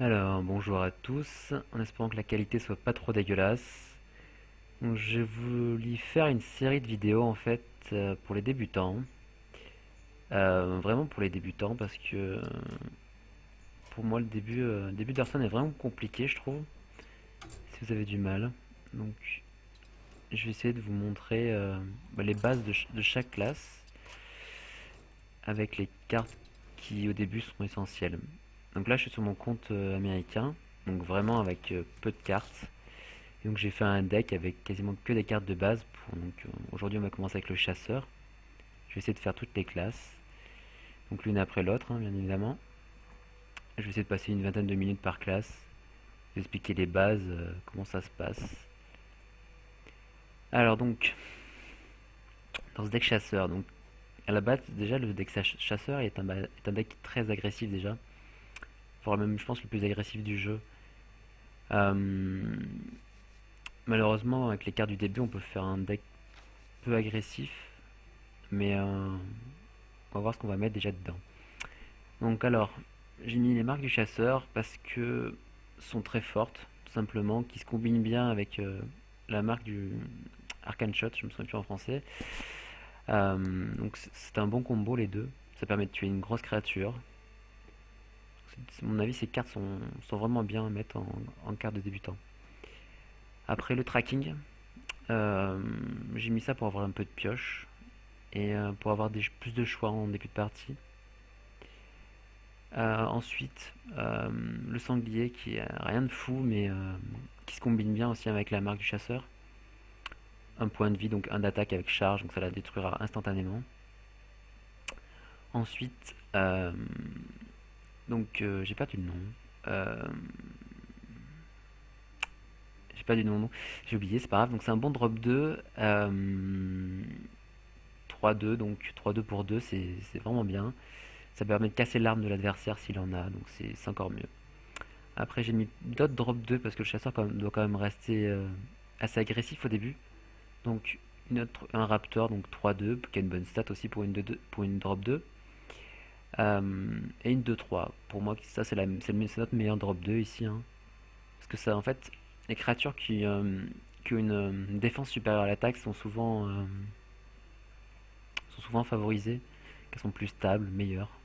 Alors, bonjour à tous, en espérant que la qualité soit pas trop dégueulasse. Donc, j'ai voulu faire une série de vidéos en fait pour les débutants. Vraiment pour les débutants parce que pour moi le début d'Hearthstone est vraiment compliqué je trouve, si vous avez du mal. Donc je vais essayer de vous montrer les bases de chaque classe avec les cartes qui au début sont essentielles. Donc là je suis sur mon compte américain, donc vraiment avec peu de cartes. Et donc j'ai fait un deck avec quasiment que des cartes de base. Aujourd'hui on va commencer avec le chasseur. Je vais essayer de faire toutes les classes. Donc l'une après l'autre, hein, bien évidemment. Je vais essayer de passer une vingtaine de minutes par classe. Vous expliquer les bases, comment ça se passe. Alors donc, dans ce deck chasseur, donc à la base déjà le deck chasseur est un deck très agressif déjà. Voire même je pense le plus agressif du jeu. Euh, Malheureusement avec les cartes du début on peut faire un deck peu agressif. Mais on va voir ce qu'on va mettre déjà dedans. Donc alors, j'ai mis les marques du chasseur parce que sont très fortes, tout simplement, qui se combinent bien avec la marque du Arcane Shot, je me souviens plus en français. Donc c'est un bon combo les deux. Ça permet de tuer une grosse créature. À mon avis, ces cartes sont vraiment bien à mettre en carte de débutant. Après le tracking, euh, j'ai mis ça pour avoir un peu de pioche et pour avoir plus de choix en début de partie. Ensuite, le sanglier qui est rien de fou, mais qui se combine bien aussi avec la marque du chasseur. Un point de vie, donc un d'attaque avec charge, donc ça la détruira instantanément. Ensuite, j'ai perdu le nom. Euh, j'ai pas du nom, j'ai oublié, c'est pas grave. Donc c'est un bon drop 2, 3-2, donc 3-2 pour 2, c'est vraiment bien. Ça permet de casser l'arme de l'adversaire s'il en a, donc c'est encore mieux. Après, j'ai mis d'autres drop 2 parce que le chasseur doit quand même rester assez agressif au début. Donc, un raptor, donc 3-2, qui a une bonne stat aussi pour pour une drop 2. Et une 2-3. Pour moi, ça, c'est notre meilleur drop 2 ici, hein. Parce que ça, en fait, les créatures qui ont une défense supérieure à l'attaque sont souvent favorisées, qu'elles sont plus stables, meilleures.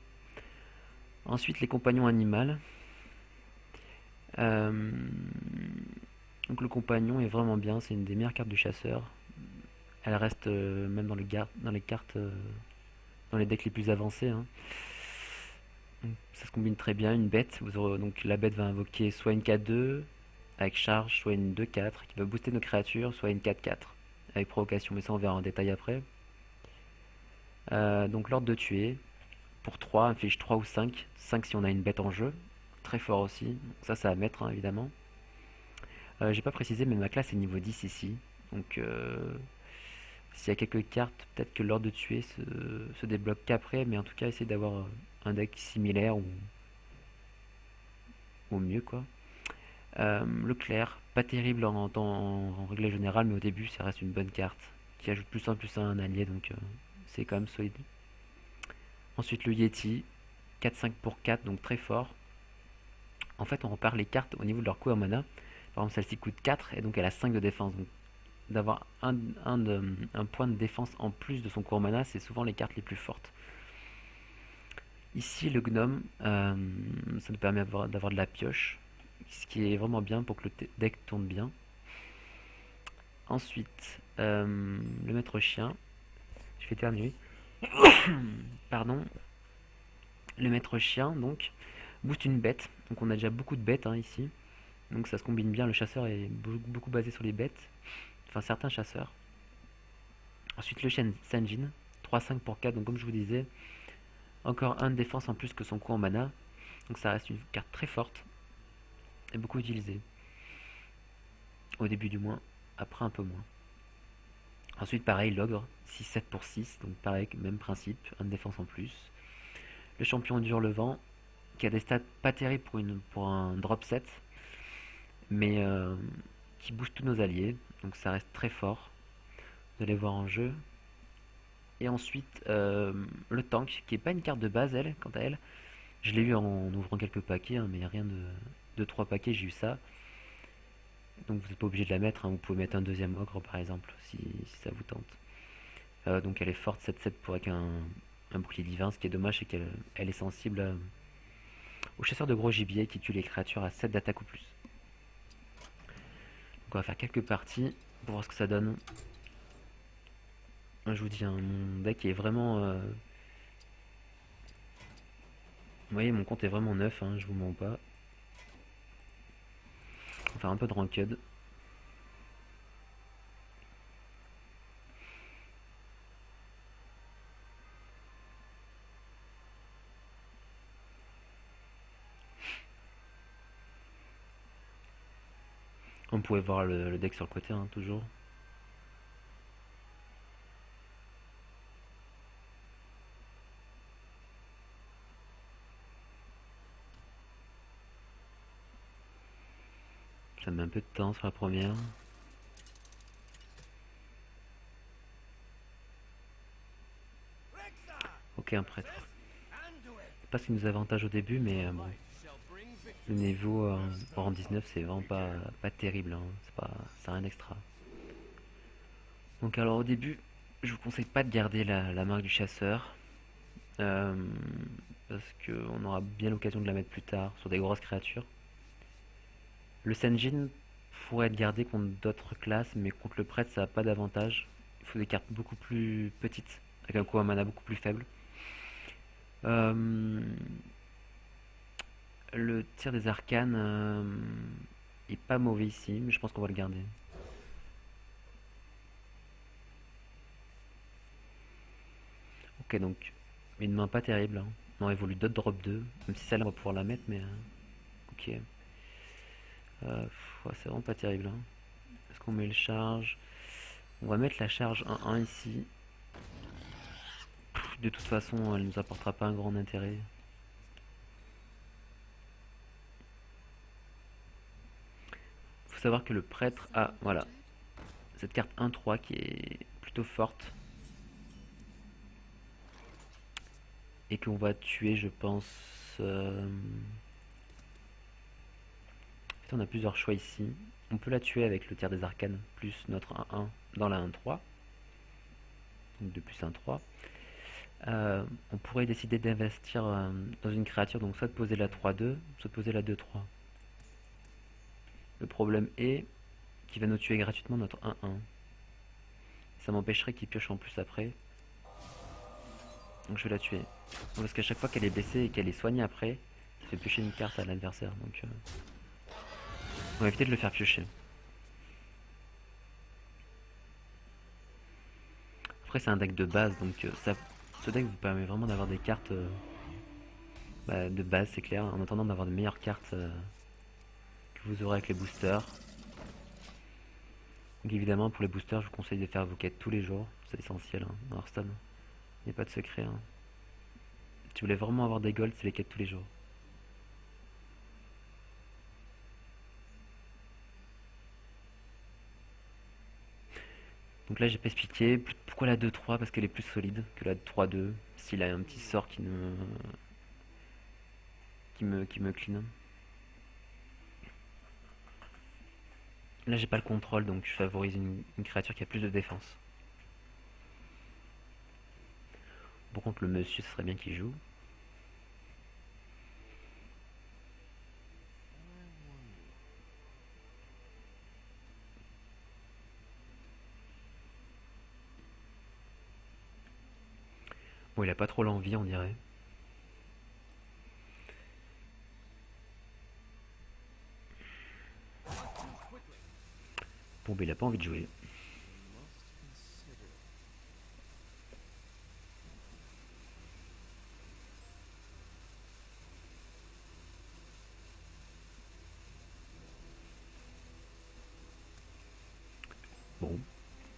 Ensuite, les compagnons animaux. Euh, donc le compagnon est vraiment bien, c'est une des meilleures cartes du chasseur. Elle reste même dans les cartes, dans les decks les plus avancés, hein. Donc, ça se combine très bien. Une bête, donc la bête va invoquer soit une 4-2 avec charge, soit une 2-4 qui va booster nos créatures, soit une 4-4 avec provocation, mais ça on verra en détail après. Donc l'ordre de tuer, pour 3, inflige 3 ou 5. 5 si on a une bête en jeu, très fort aussi. Donc ça à mettre, hein, évidemment. J'ai pas précisé, mais ma classe est niveau 10 ici. Donc s'il y a quelques cartes, peut-être que l'ordre de tuer se débloque qu'après, mais en tout cas, essayer d'avoir un deck similaire ou mieux, quoi. Le clair, pas terrible en règle générale, mais au début, ça reste une bonne carte qui ajoute plus un à un allié, donc c'est quand même solide. Ensuite, le Yeti, 4-5 pour 4, donc très fort. En fait, on repart les cartes au niveau de leur coût en mana. Par exemple, celle-ci coûte 4 et donc elle a 5 de défense. Donc d'avoir un point de défense en plus de son coût en mana, c'est souvent les cartes les plus fortes. Ici, le gnome, ça nous permet d'avoir de la pioche, ce qui est vraiment bien pour que le deck tourne bien. Ensuite, le maître chien, je vais éternuer, pardon. Le maître chien, donc, booste une bête. Donc on a déjà beaucoup de bêtes, hein, ici. Donc ça se combine bien, le chasseur est beaucoup basé sur les bêtes. Enfin, certains chasseurs. Ensuite, le chien Sanjin, 3-5 pour 4, donc comme je vous disais, encore un de défense en plus que son coût en mana. Donc ça reste une carte très forte et beaucoup utilisée. Au début du moins, après un peu moins. Ensuite pareil, l'ogre, 6-7 pour 6, donc pareil, même principe, un de défense en plus. Le champion du Hurlevent, qui a des stats pas terribles pour un drop 7, mais qui booste tous nos alliés, donc ça reste très fort. Vous allez voir en jeu. Et ensuite, le tank, qui est pas une carte de base, elle, quant à elle. Je l'ai eu en ouvrant quelques paquets, hein, mais 2-3 paquets, j'ai eu ça. Donc vous n'êtes pas obligé de la mettre, hein. Vous pouvez mettre un deuxième ogre par exemple, si ça vous tente. Donc elle est forte 7-7 pour avec un bouclier divin. Ce qui est dommage, c'est qu'elle elle est sensible aux chasseurs de gros gibier qui tuent les créatures à 7 d'attaque ou plus. Donc on va faire quelques parties pour voir ce que ça donne. Je vous dis, hein, mon deck est vraiment... Vous voyez, mon compte est vraiment neuf, hein, je vous mens pas. On va faire un peu de ranked. On pouvait voir le deck sur le côté, hein, toujours. Ça met un peu de temps sur la première. Ok, un prêtre. C'est pas ce qui nous avantage au début, mais bon. Le niveau en rang 19, c'est vraiment pas terrible, hein. C'est rien d'extra. Donc alors au début, je vous conseille pas de garder la marque du chasseur. euh, Parce qu'on aura bien l'occasion de la mettre plus tard sur des grosses créatures. Le Senjin pourrait être gardé contre d'autres classes, mais contre le prêtre, ça n'a pas d'avantage. Il faut des cartes beaucoup plus petites, avec un coût à mana beaucoup plus faible. Euh, le tir des arcanes est pas mauvais ici, mais je pense qu'on va le garder. Ok, donc une main pas terrible, hein. On aurait voulu d'autres drop 2, même si celle-là on va pouvoir la mettre, mais ok. Ouais, c'est vraiment pas terrible, hein. Est-ce qu'on met le charge? On va mettre la charge 1-1 ici. De toute façon, elle nous apportera pas un grand intérêt. Faut savoir que le prêtre a, voilà, cette carte 1-3 qui est plutôt forte. Et qu'on va tuer, je pense. En fait, on a plusieurs choix ici. On peut la tuer avec le tir des arcanes plus notre 1-1 dans la 1-3. Donc de plus 1-3. On pourrait décider d'investir dans une créature, donc soit de poser la 3-2, soit de poser la 2-3. Le problème est qu'il va nous tuer gratuitement notre 1-1. Ça m'empêcherait qu'il pioche en plus après. Donc je vais la tuer. Parce qu'à chaque fois qu'elle est blessée et qu'elle est soignée après, ça fait piocher une carte à l'adversaire. Donc on va éviter de le faire piocher. Après c'est un deck de base, donc ce deck vous permet vraiment d'avoir des cartes de base, c'est clair, en attendant d'avoir de meilleures cartes que vous aurez avec les boosters. Donc évidemment pour les boosters je vous conseille de faire vos quêtes tous les jours, c'est essentiel, hein, dans Hearthstone. Il n'y a pas de secret, hein. Si vous voulez vraiment avoir des golds, c'est les quêtes tous les jours. Donc là j'ai pas expliqué pourquoi la 2-3, parce qu'elle est plus solide que la 3-2. S'il a un petit sort qui me clean. Là j'ai pas le contrôle, donc je favorise une créature qui a plus de défense. Par contre le monsieur, ce serait bien qu'il joue. Bon, il a pas trop l'envie, on dirait. Bon, bah il a pas envie de jouer. Bon,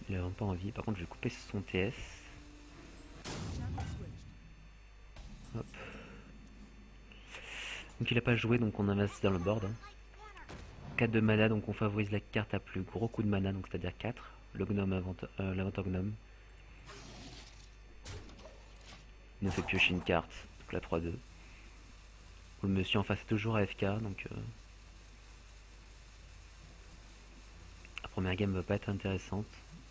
il a vraiment pas envie. Par contre, je vais couper son TS. Hop. Donc il a pas joué, donc on investit dans le board, hein. 4 de mana, donc on favorise la carte à plus gros coup de mana, donc c'est-à-dire 4. Le gnome l'inventeur gnome. Il nous fait piocher une carte, donc la 3-2. Le monsieur en face est toujours AFK, donc première game va pas être intéressante.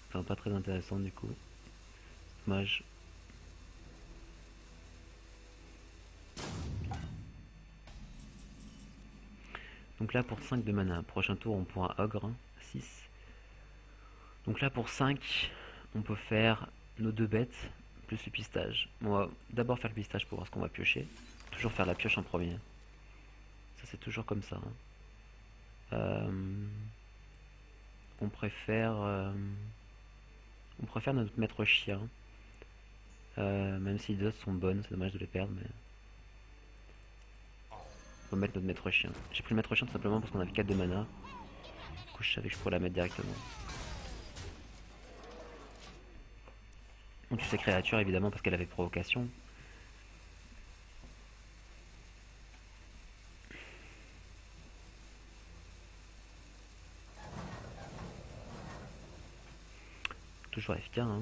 Enfin, pas très intéressante du coup. Dommage. Donc là pour 5 de mana. Prochain tour on pourra ogre. 6. Donc là pour 5, on peut faire nos 2 bêtes plus le pistage. On va d'abord faire le pistage pour voir ce qu'on va piocher. Toujours faire la pioche en premier. Ça c'est toujours comme ça. On préfère notre maître chien. Même si les autres sont bonnes, c'est dommage de les perdre, mais on va mettre notre maître chien. J'ai pris le maître chien tout simplement parce qu'on avait 4 de mana. Du coup je savais que je pourrais la mettre directement. On tue sa créature évidemment parce qu'elle avait provocation. Toujours FK hein.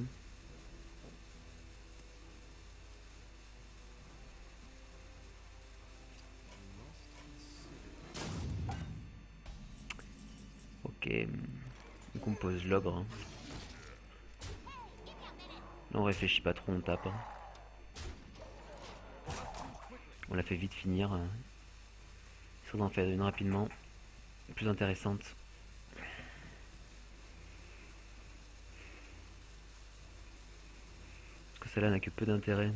Ok. On compose l'ogre. Hein. Là on réfléchit pas trop, on tape. Hein. On la fait vite finir. Histoire d'en faire une rapidement. Plus intéressante. Parce que celle-là n'a que peu d'intérêt.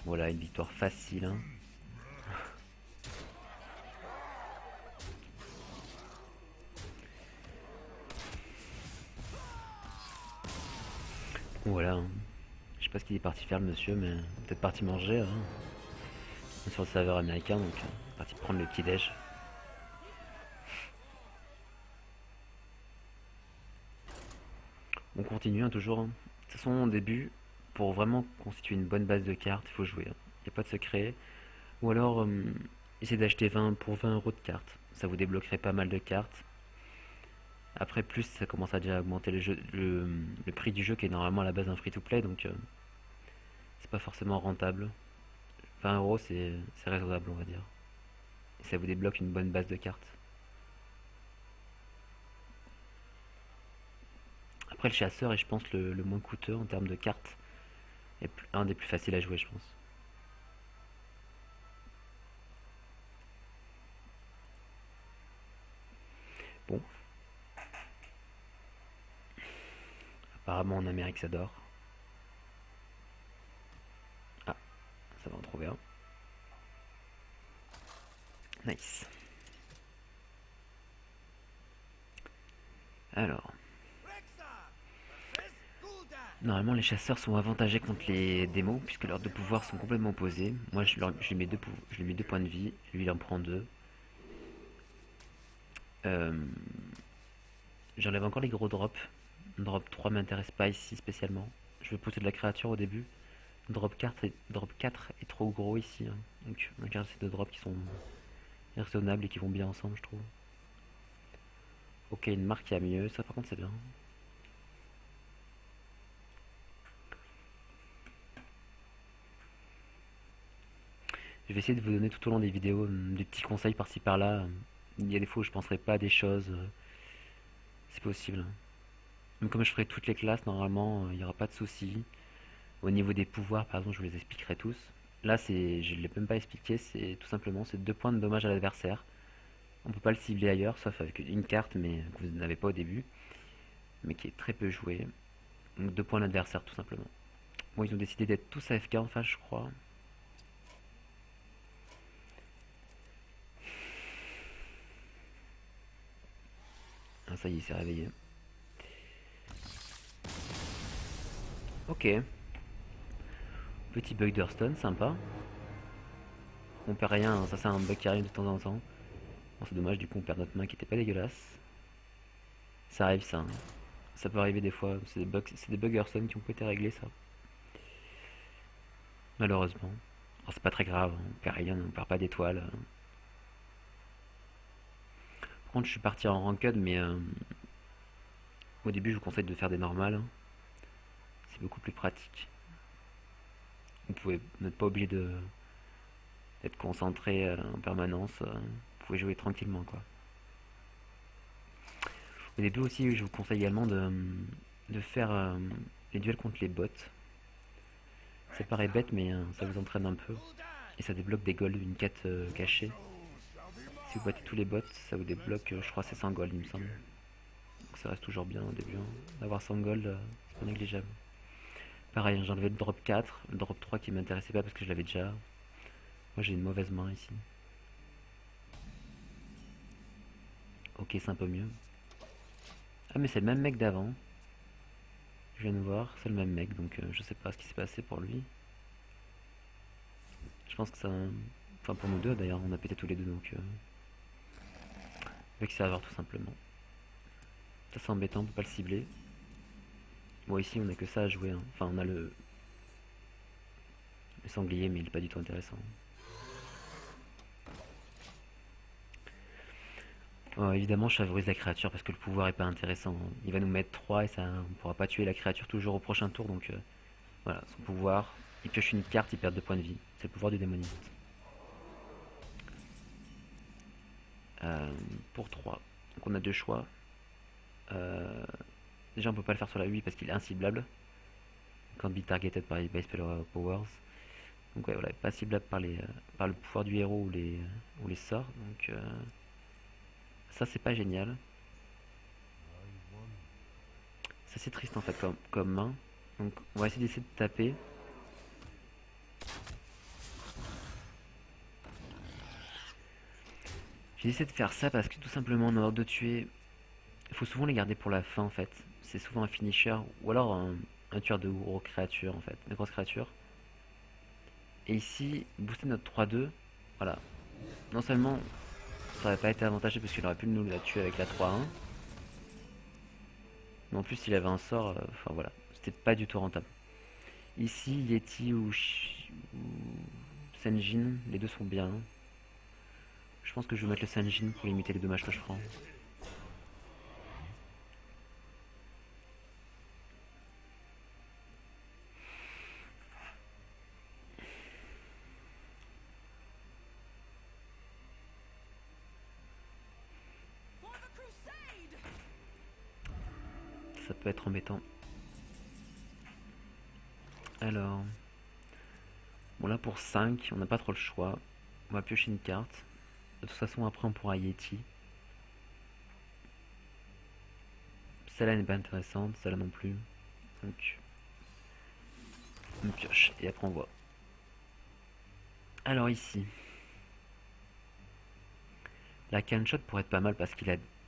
Voilà, une victoire facile. Hein. Voilà. Hein. Je sais pas ce qu'il est parti faire le monsieur, mais peut-être parti manger. Hein. Sur le serveur américain, donc parti prendre le petit déj. On continue hein, toujours. Hein. De toute façon, au début, pour vraiment constituer une bonne base de cartes, il faut jouer. Il n'y a pas de secret. Ou alors, essayez d'acheter 20 pour 20 € de cartes. Ça vous débloquerait pas mal de cartes. Après, plus ça commence à déjà augmenter le prix du jeu qui est normalement à la base un free-to-play, donc c'est pas forcément rentable. 20 € c'est raisonnable, on va dire. Et ça vous débloque une bonne base de cartes. Après, le chasseur est, je pense, le moins coûteux en termes de cartes. Et un des plus faciles à jouer, je pense. Bon, apparemment en Amérique ça dort. Ah, ça va en trouver un. Nice. Alors, normalement les chasseurs sont avantagés contre les démos puisque leurs deux pouvoirs sont complètement opposés. Moi je lui mets deux points de vie, lui il en prend deux. Euh, J'enlève encore les gros drops. Drop 3 m'intéresse pas ici spécialement. Je veux pousser de la créature au début. Drop 4 est trop gros ici. Hein. Donc on garde ces deux drops qui sont raisonnables et qui vont bien ensemble je trouve. Ok, une marque qui a mieux, ça par contre c'est bien. Je vais essayer de vous donner tout au long des vidéos des petits conseils par-ci par-là. Il y a des fois où je penserai pas à des choses. C'est possible. Même comme je ferai toutes les classes, normalement, il n'y aura pas de soucis. Au niveau des pouvoirs, par exemple, je vous les expliquerai tous. Là, je ne l'ai même pas expliqué, c'est tout simplement c'est 2 points de dommage à l'adversaire. On peut pas le cibler ailleurs, sauf avec une carte, mais que vous n'avez pas au début, mais qui est très peu jouée. Donc 2 points à l'adversaire, tout simplement. Bon, ils ont décidé d'être tous AFK en face, je crois. Ah, ça y est, il s'est réveillé. Ok. Petit bug d'Hearthstone, sympa. On perd rien, hein, ça c'est un bug qui arrive de temps en temps. Bon, c'est dommage, du coup on perd notre main qui était pas dégueulasse. Ça arrive ça. Hein. Ça peut arriver des fois. C'est des bugs Hearthstone qui ont pas été réglés ça. Malheureusement. Alors, c'est pas très grave, hein. On perd rien, on perd pas d'étoiles. Par contre je suis parti en ranked mais au début je vous conseille de faire des normales. Hein. C'est beaucoup plus pratique. Vous pouvez n'êtes pas obligé de d'être concentré en permanence. Vous pouvez jouer tranquillement quoi. Au début aussi, je vous conseille également de faire les duels contre les bots. Ça paraît bête, mais ça vous entraîne un peu. Et ça débloque des golds, une quête cachée. Si vous battez tous les bots, ça vous débloque, je crois, 700 gold, il me semble. Donc ça reste toujours bien au début. Hein. D'avoir 100 gold, c'est pas négligeable. Pareil, j'ai enlevé le drop 4, le drop 3 qui m'intéressait pas parce que je l'avais déjà. Moi j'ai une mauvaise main ici. Ok, c'est un peu mieux. Ah mais c'est le même mec d'avant. Je viens de voir, c'est le même mec, donc je sais pas ce qui s'est passé pour lui. Je pense que ça... Enfin pour nous deux d'ailleurs, on a pété tous les deux, donc... Avec serveur tout simplement. Ça c'est embêtant, on peut pas le cibler. Bon ici on a que ça à jouer, hein. Enfin on a le sanglier mais il est pas du tout intéressant. Évidemment je favorise la créature parce que le pouvoir est pas intéressant. Il va nous mettre 3 et ça, on pourra pas tuer la créature toujours au prochain tour donc voilà, son pouvoir. Il pioche une carte, il perd 2 points de vie. C'est le pouvoir du démoniste. Pour 3. Donc on a deux choix. Déjà on peut pas le faire sur la 8 parce qu'il est inciblable. Can't be targeted by spell powers. Donc ouais, voilà, pas ciblable par le pouvoir du héros ou les sorts. Donc ça c'est pas génial. Ça c'est triste en fait comme main. Donc on va essayer d'essayer de taper. J'ai essayé de faire ça parce que tout simplement en ordre de tuer, il faut souvent les garder pour la fin en fait. C'est souvent un finisher ou alors un tueur de gros créatures en fait, de grosses créatures. Et ici, booster notre 3-2, voilà. Non seulement ça aurait pas été avantageux parce qu'il aurait pu nous la tuer avec la 3-1, mais en plus il avait un sort, enfin voilà, c'était pas du tout rentable. Ici, Yeti ou Senjin, les deux sont bien. Je pense que je vais mettre le Senjin pour limiter les dommages que je prends. Ça peut être embêtant. Alors, bon là pour 5, on n'a pas trop le choix. On va piocher une carte. De toute façon après on pourra Yeti. Celle-là n'est pas intéressante, celle-là non plus. Donc on pioche et après on voit. Alors ici, la canshot pourrait être pas mal parce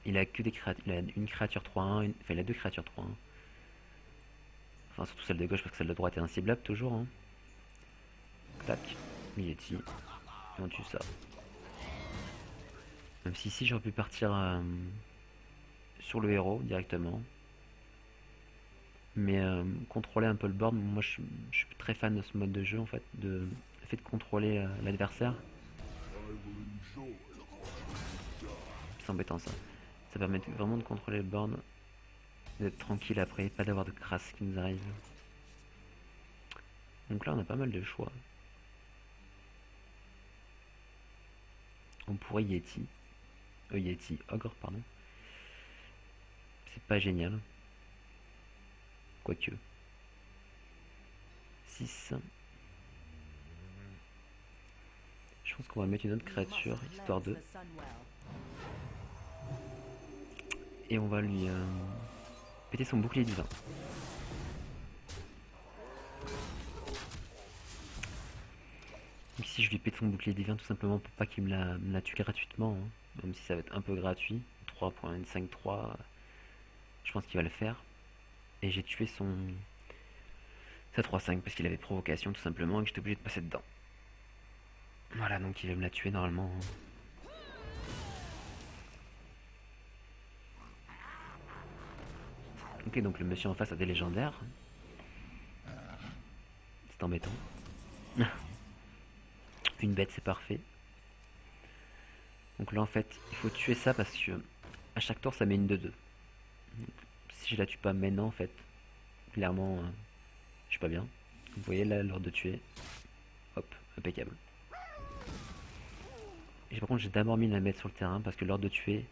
il a que des créatures. Il a une créature 3-1, enfin il a deux créatures 3-1. Enfin surtout celle de gauche parce que celle de droite est inciblable toujours. Hein. Tac, Yeti, et on tue ça. Même si ici j'aurais pu partir sur le héros directement. Mais contrôler un peu le board, moi je suis très fan de ce mode de jeu en fait, le fait de contrôler l'adversaire. C'est embêtant ça. Ça permet vraiment de contrôler le board, d'être tranquille après, pas d'avoir de crasse qui nous arrive. Donc là on a pas mal de choix. On pourrait Yeti, Ogre pardon. C'est pas génial. Quoique. 6. Je pense qu'on va mettre une autre créature, histoire de... Et on va lui péter son bouclier divin. Donc ici je lui pète son bouclier divin tout simplement pour pas qu'il me la tue gratuitement. Hein. Même si ça va être un peu gratuit. 3.5-3, je pense qu'il va le faire. Et j'ai tué sa 3-5 parce qu'il avait provocation tout simplement et que j'étais obligé de passer dedans. Voilà, donc il va me la tuer normalement. Ok, donc le monsieur en face a des légendaires. C'est embêtant. Une bête, c'est parfait. Donc là, en fait, il faut tuer ça parce que à chaque tour, ça met une 2-2. Si je la tue pas maintenant, en fait, clairement, je suis pas bien. Vous voyez là l'ordre de tuer. Hop, impeccable. Et par contre j'ai d'abord mis la bête sur le terrain parce que l'ordre de tuer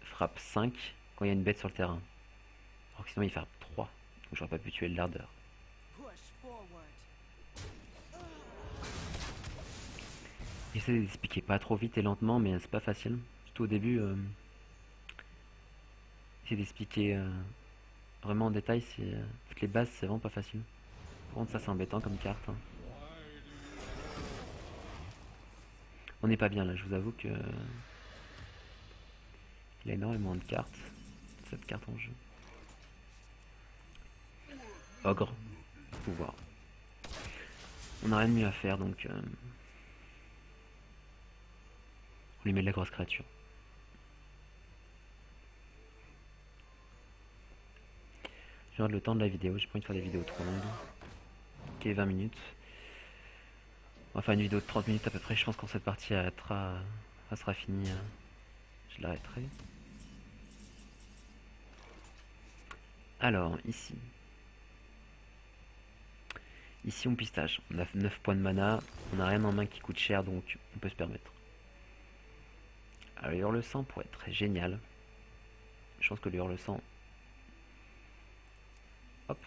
frappe 5 quand il y a une bête sur le terrain. Alors que sinon il frappe 3. Donc j'aurais pas pu tuer le lardeur. J'essaie d'expliquer pas trop vite et lentement, mais c'est pas facile. Surtout au début, essayer d'expliquer vraiment en détail, les bases, c'est vraiment pas facile. Par contre, ça c'est embêtant comme carte, hein. On n'est pas bien là, je vous avoue que il a énormément de cartes, cette carte en jeu. Ogre, pouvoir. On n'a rien de mieux à faire, donc on lui met de la grosse créature. Je regarde le temps de la vidéo, j'ai pas envie de faire des vidéos trop longues. Ok, 20 minutes. On va faire une vidéo de 30 minutes à peu près, je pense quand cette partie sera finie, je l'arrêterai. Alors, ici. Ici on pistage, on a 9 points de mana, on n'a rien en main qui coûte cher donc on peut se permettre. Alors Hurle-sang pourrait être très génial. Je pense que le Hurle-sang... Hop.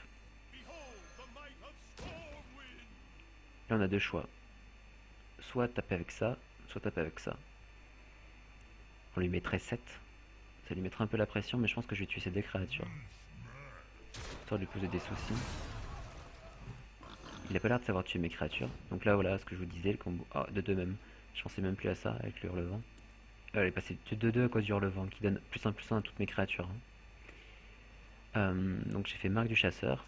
Là on a deux choix. Soit taper avec ça, soit taper avec ça. On lui mettrait 7. Ça lui mettrait un peu la pression mais je pense que je vais tuer ces deux créatures. Histoire de lui poser des soucis. Il a pas l'air de savoir tuer mes créatures. Donc là voilà ce que je vous disais, le combo de 2 même. Je pensais même plus à ça avec le Hurlevent. Elle est passée de 2-2 à cause du Hurlevent qui donne +1/+1 à toutes mes créatures. Donc j'ai fait marque du chasseur.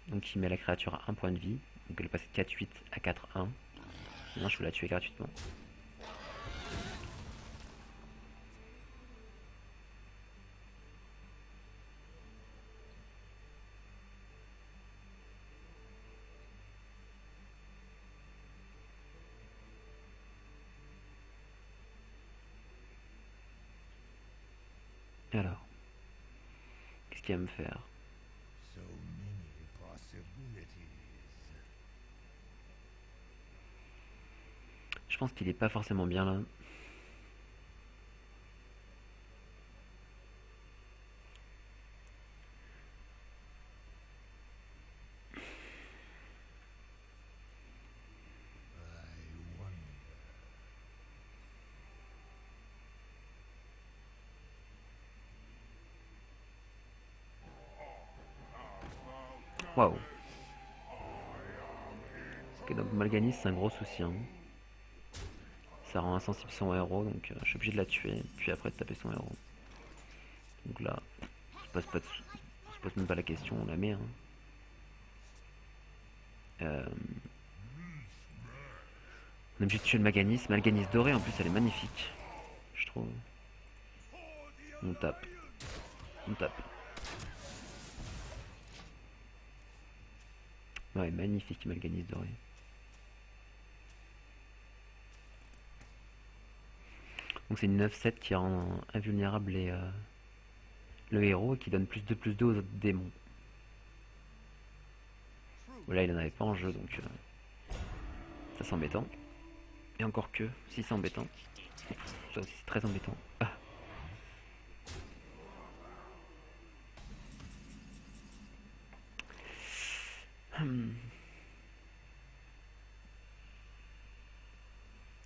Donc il met la créature à 1 point de vie. Donc elle est passée de 4-8 à 4-1. Maintenant je peux la tuer gratuitement. Alors, qu'est-ce qu'il va me faire? Je pense qu'il est pas forcément bien là. Waouh. Ok, donc Mal'Ganis c'est un gros souci, hein. Ça rend insensible son héros, donc je suis obligé de la tuer, puis après de taper son héros. Donc là, on se pose même pas la question, on la met, hein. On est obligé de tuer le Mal'Ganis doré en plus elle est magnifique, je trouve. On tape, on tape. Ouais, magnifique Mal'Ganis doré. Donc c'est une 9-7 qui rend invulnérable le héros et qui donne +2/+2 aux autres démons. Là il en avait pas en jeu donc ça c'est embêtant. Et encore que, si c'est embêtant. Ça aussi c'est très embêtant. Ah.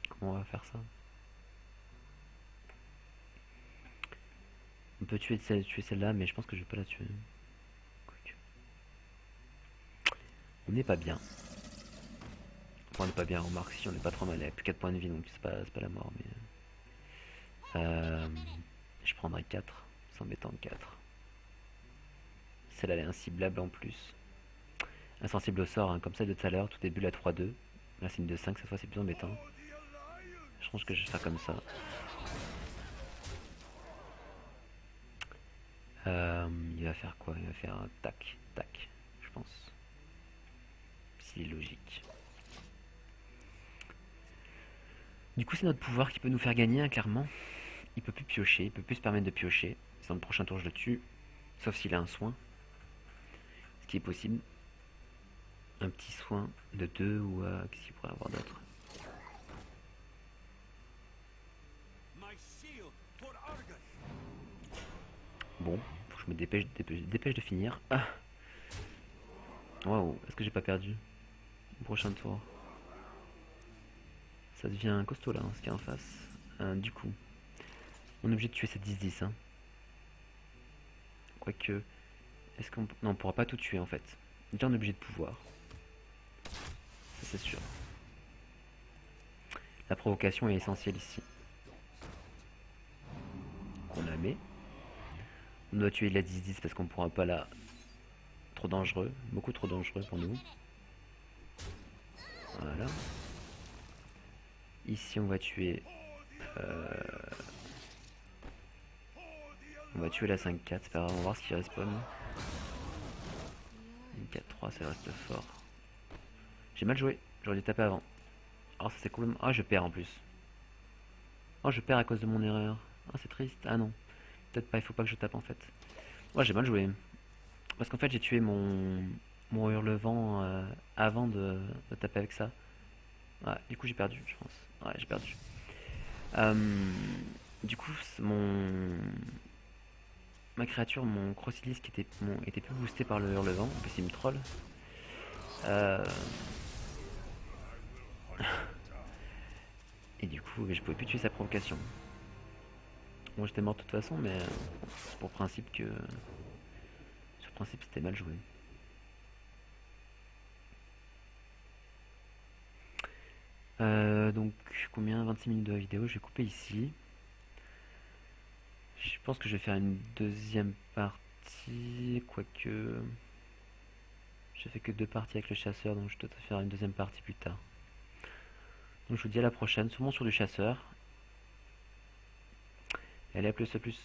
Comment on va faire ça? On peut tuer celle-là, mais je pense que je vais pas la tuer. On n'est pas bien. Enfin, on n'est pas bien, on remarque si on n'est pas trop mal. Elle a plus 4 points de vie, donc c'est pas la mort. Mais je prendrai 4. C'est embêtant 4. Celle-là elle est inciblable en plus. Insensible au sort, hein, comme ça de tout à l'heure, tout début la 3-2. Là c'est une 2-5, cette fois c'est plus embêtant. Je pense que je vais faire comme ça. Il va faire quoi? Il va faire un tac, tac, je pense. C'est logique. Du coup, c'est notre pouvoir qui peut nous faire gagner, hein, clairement. Il peut plus piocher, il peut plus se permettre de piocher. Dans le prochain tour, je le tue. Sauf s'il a un soin. Ce qui est possible. un petit soin de 2 ou qu'est-ce qu'il pourrait y avoir d'autre? Bon, faut que je me dépêche de finir. Ah, waouh, est-ce que j'ai pas perdu? Au prochain tour. Ça devient costaud là, hein, ce qu'il y a en face. Du coup, on est obligé de tuer cette 10-10. Hein. Quoique, est-ce qu'on... Non, on pourra pas tout tuer en fait. Déjà on est obligé de pouvoir. Ça c'est sûr. La provocation est essentielle ici. On la met. On doit tuer la 10-10 parce qu'on pourra pas la... Trop dangereux, beaucoup trop dangereux pour nous. Voilà. Ici on va tuer... On va tuer la 5-4, c'est pas grave, on va voir ce qui respawn. Une 4-3, ça reste fort. J'ai mal joué, j'aurais dû taper avant. Oh, ça c'est complètement... Ah, je perds en plus. Oh, je perds à cause de mon erreur. Ah, c'est triste. Ah non, peut-être pas, il faut pas que je tape en fait. Ouais, j'ai mal joué. Parce qu'en fait, j'ai tué mon hurlevent avant de taper avec ça. Ouais, du coup, j'ai perdu, je pense. Ouais, j'ai perdu. Euh, du coup, ma créature, mon Crocilis qui était plus boosté par le hurlevent. En plus, il me troll. Euh, et du coup, je pouvais plus tuer sa provocation. Bon, j'étais mort de toute façon, mais c'est pour principe que... Sur principe, c'était mal joué. Donc, combien? 26 minutes de vidéo, je vais couper ici. Je pense que je vais faire une deuxième partie, quoique... J'ai fait que 2 parties avec le chasseur, donc je dois faire une deuxième partie plus tard. Donc je vous dis à la prochaine, sûrement sur du chasseur. Allez, à plus, à plus.